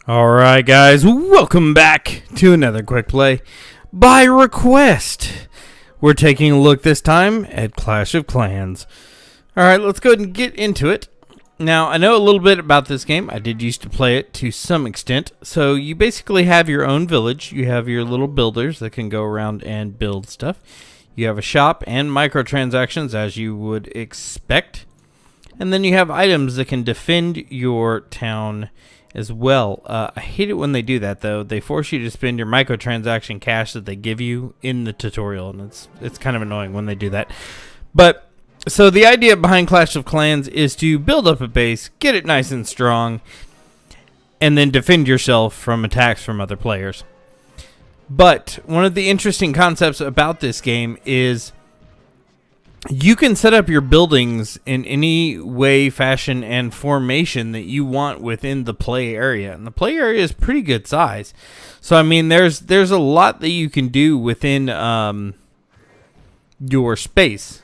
Alright guys, welcome back to another quick play by request. We're taking a look this time at Clash of Clans. Alright, let's go ahead and get into it. Now, I know a little bit about this game. I did used to play it to some extent. So you basically have your own village. You have your little builders that can go around and build stuff. You have a shop and microtransactions as you would expect. And then you have items that can defend your town as well. I hate it when they do that though. They force you to spend your microtransaction cash that they give you in the tutorial, and it's kind of annoying when they do that. But so the idea behind Clash of Clans is to build up a base, get it nice and strong, and then defend yourself from attacks from other players. But one of the interesting concepts about this game is you can set up your buildings in any way, fashion, and formation that you want within the play area. And the play area is pretty good size. So, I mean, there's a lot that you can do within your space.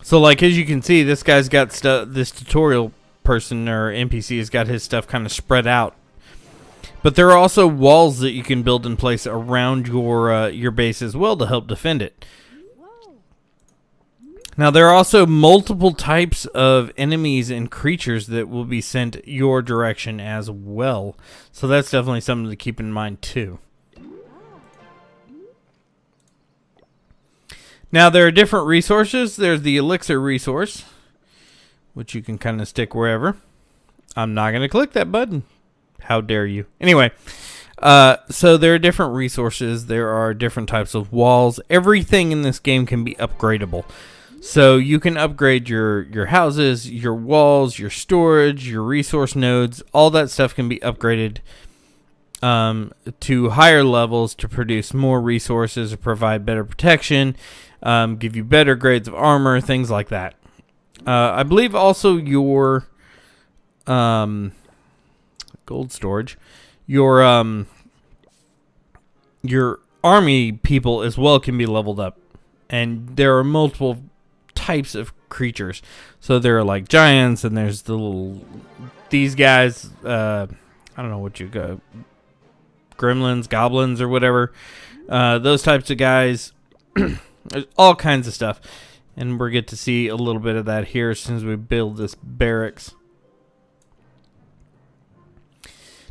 So, like, as you can see, this guy's got this tutorial person or NPC has got his stuff kind of spread out. But there are also walls that you can build in place around your base as well to help defend it. Now, there are also multiple types of enemies and creatures that will be sent your direction as well. So that's definitely something to keep in mind too. Now, there are different resources. There's the elixir resource, which you can kind of stick wherever. I'm not going to click that button. How dare you? Anyway, so there are different resources. There are different types of walls. Everything in this game can be upgradable. So you can upgrade your houses, your walls, your storage, your resource nodes. All that stuff can be upgraded to higher levels to produce more resources or provide better protection, give you better grades of armor, things like that. I believe also your gold storage, your army people as well can be leveled up, and there are multiple types of creatures. So there are like giants, and there's these guys, I don't know what you go, gremlins, goblins, or whatever, those types of guys. There's all kinds of stuff, and we'll get to see a little bit of that here as soon as we build this barracks.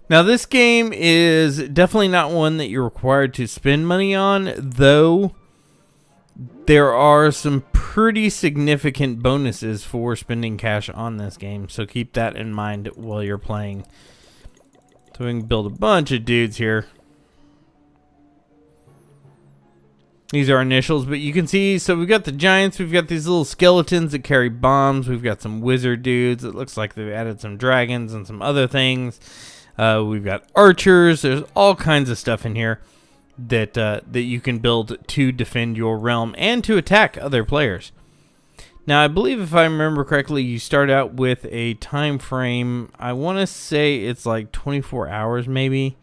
Now, this game is definitely not one that you're required to spend money on, though there are some pretty significant bonuses for spending cash on this game, so keep that in mind while you're playing. So we can build a bunch of dudes here. These are initials, but you can see, so we've got the giants, we've got these little skeletons that carry bombs, we've got some wizard dudes, it looks like they've added some dragons and some other things. We've got archers. There's all kinds of stuff in here that you can build to defend your realm and to attack other players. Now, I believe if I remember correctly, you start out with a time frame. I want to say it's like 24 hours maybe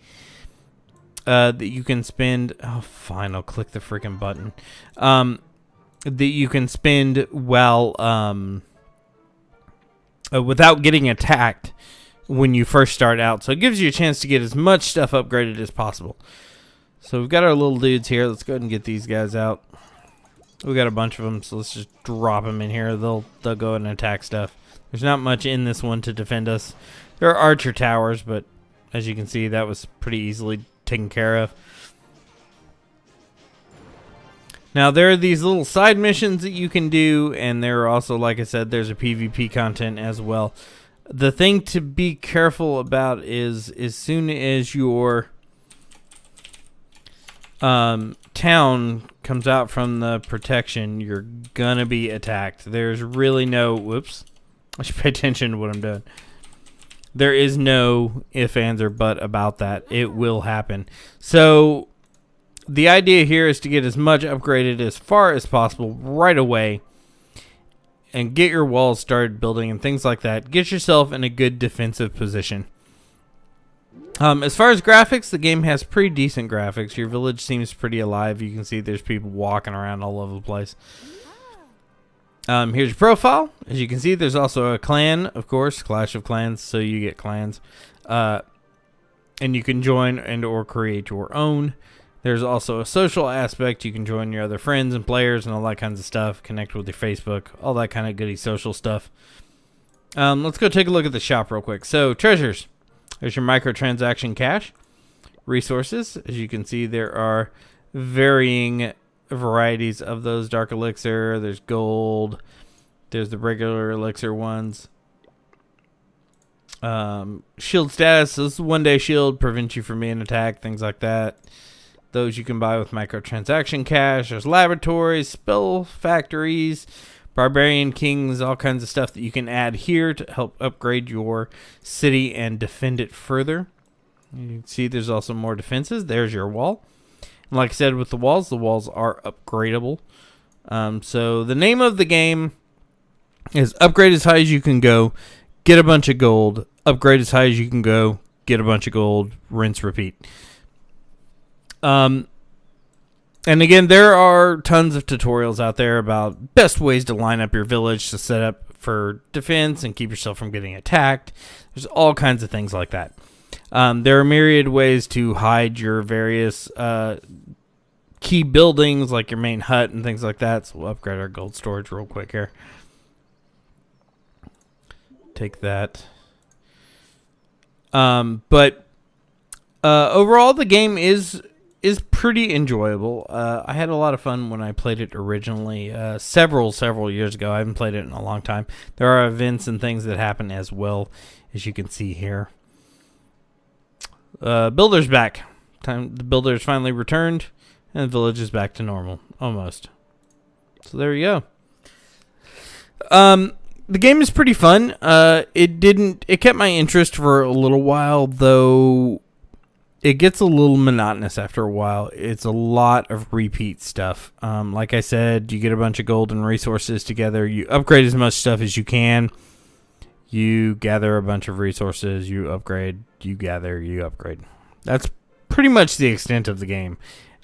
that you can spend. Oh, fine. I'll click the freaking button. That you can spend while without getting attacked when you first start out. So it gives you a chance to get as much stuff upgraded as possible. So we've got our little dudes here. Let's go ahead and get these guys out. We got a bunch of them, so let's just drop them in here. They'll go and attack stuff. There's not much in this one to defend us. There are archer towers, but as you can see, that was pretty easily taken care of. Now, there are these little side missions that you can do, and there are also, like I said, there's a PvP content as well. The thing to be careful about is as soon as your town comes out from the protection, you're gonna be attacked. There's really no, whoops, I should pay attention to what I'm doing. There is no ifs, ands, or but about that. It will happen. So the idea here is to get as much upgraded as far as possible right away and get your walls started building and things like that. Get yourself in a good defensive position. As far as graphics, the game has pretty decent graphics. Your village seems pretty alive. You can see there's people walking around all over the place. Here's your profile. As you can see, there's also a clan, of course, Clash of Clans, so you get clans. And you can join and or create your own. There's also a social aspect. You can join your other friends and players and all that kinds of stuff. Connect with your Facebook, all that kind of goody social stuff. Let's go take a look at the shop real quick. So, treasures. There's your microtransaction cash. Resources. As you can see, there are varying varieties of those. Dark elixir. There's gold. There's the regular elixir ones. Shield status. This is 1-day shield. Prevents you from being attacked. Things like that. Those you can buy with microtransaction cash. There's laboratories, spell factories, barbarian kings, all kinds of stuff that you can add here to help upgrade your city and defend it further. You can see there's also more defenses. There's your wall. And like I said, with the walls are upgradable. So the name of the game is upgrade as high as you can go, get a bunch of gold, upgrade as high as you can go, get a bunch of gold, rinse, repeat. And again, there are tons of tutorials out there about best ways to line up your village to set up for defense and keep yourself from getting attacked. There's all kinds of things like that. There are myriad ways to hide your various key buildings, like your main hut and things like that. So we'll upgrade our gold storage real quick here. Take that. But overall, the game is pretty enjoyable. I had a lot of fun when I played it originally, several years ago. I haven't played it in a long time. There are events and things that happen as well, as you can see here. Builder's back. The builder's finally returned, and the village is back to normal, almost. So there you go. The game is pretty fun. It kept my interest for a little while, though. It gets a little monotonous after a while. It's a lot of repeat stuff. Like I said, you get a bunch of gold and resources together. You upgrade as much stuff as you can. You gather a bunch of resources. You upgrade. You gather. You upgrade. That's pretty much the extent of the game.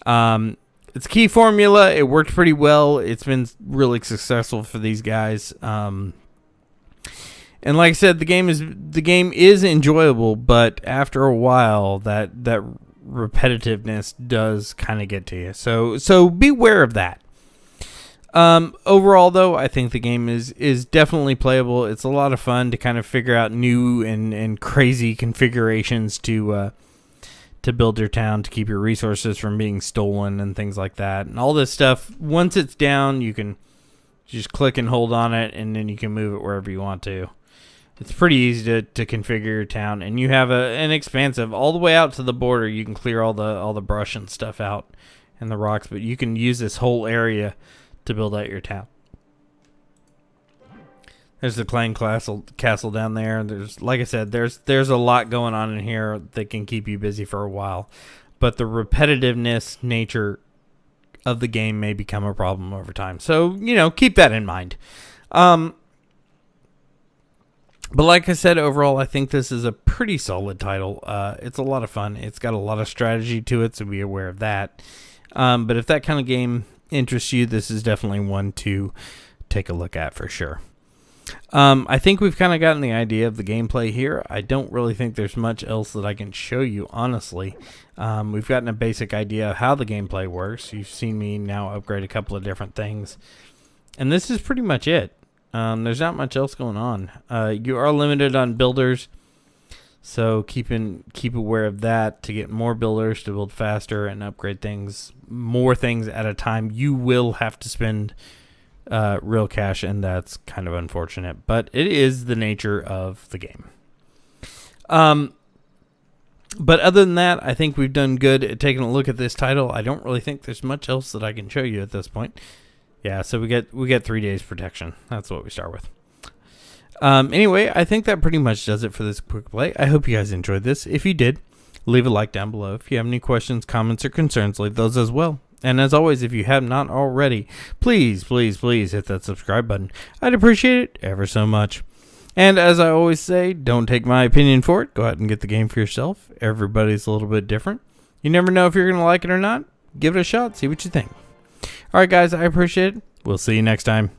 It's a key formula. It worked pretty well. It's been really successful for these guys. And like I said, the game is enjoyable, but after a while, that repetitiveness does kind of get to you. So beware of that. Overall, though, I think the game is definitely playable. It's a lot of fun to kind of figure out new and crazy configurations to build your town, to keep your resources from being stolen and things like that. And all this stuff, once it's down, you can just click and hold on it, and then you can move it wherever you want to. It's pretty easy to configure your town, and you have an expansive all the way out to the border. You can clear all the brush and stuff out and the rocks, but you can use this whole area to build out your town. There's the clan castle down there. There's, like I said, there's a lot going on in here that can keep you busy for a while, but the repetitiveness nature of the game may become a problem over time. So keep that in mind. But like I said, overall, I think this is a pretty solid title. It's a lot of fun. It's got a lot of strategy to it, so be aware of that. But if that kind of game interests you, this is definitely one to take a look at for sure. I think we've kind of gotten the idea of the gameplay here. I don't really think there's much else that I can show you, honestly. We've gotten a basic idea of how the gameplay works. You've seen me now upgrade a couple of different things. And this is pretty much it. There's not much else going on. You are limited on builders, so keep aware of that. To get more builders to build faster and upgrade more things at a time, you will have to spend real cash, and that's kind of unfortunate. But it is the nature of the game. But other than that, I think we've done good at taking a look at this title. I don't really think there's much else that I can show you at this point. Yeah, so we get 3 days protection. That's what we start with. Anyway, I think that pretty much does it for this quick play. I hope you guys enjoyed this. If you did, leave a like down below. If you have any questions, comments, or concerns, leave those as well. And as always, if you have not already, please hit that subscribe button. I'd appreciate it ever so much. And as I always say, don't take my opinion for it. Go out and get the game for yourself. Everybody's a little bit different. You never know if you're going to like it or not. Give it a shot. See what you think. All right, guys, I appreciate it. We'll see you next time.